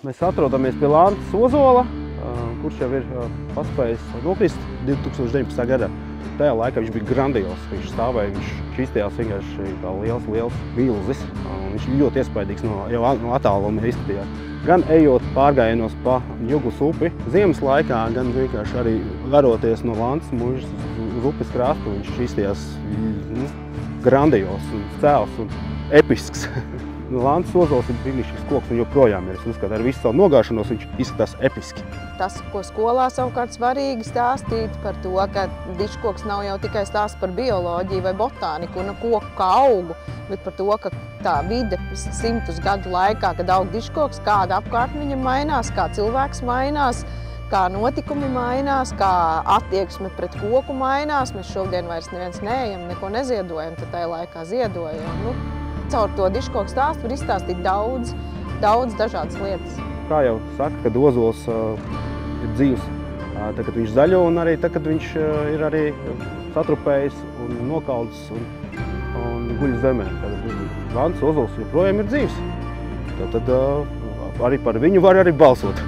Mēs atrodamies pie Lantas Ozola, kurš jau ir paspējis nokrist 2019. gadā. Tajā laikā viņš bija grandios, viņš stāvēja, viņš izstījās vienkārši kā liels vilzis. Viņš ļoti iespaidīgs jau no attāluma izskatījās. Gan ejot pārgājienos pa Juglas upi ziemas laikā, gan vienkārši arī veroties no Lantas mužas uz upes krastu, viņš izstījās grandios un cēls un episks. Lantas Ozols ir brīnišķīgs koks un joprojām ir. Es uzskatu, ar visu savu nogāšanos viņš izskatās episki. Tas, ko skolā savukārt svarīgi stāstīt par to, ka dižkoks nav jau tikai stāsts par bioloģiju vai botāniku un koku kā augu, bet par to, ka tā vide simtus gadu laikā, kad aug dižkoks, kāda apkārtne viņam mainās, kā cilvēks mainās, kā notikumi mainās, kā attieksme pret koku mainās. Mēs šodien vairs neviens neejam, neko neziedojam, tad tajā laikā ziedojam. Caur to dižkoku stāstu var izstāstīt daudz dažādas lietas. Kā jau saka, kad ozols ir dzīvs, tad, kad viņš zaļo un arī tad, kad viņš ir arī satrupējis un nokaldis un guļ zemē. Lantas Ozols joprojām ir dzīvs. Tad arī par viņu var arī balsot.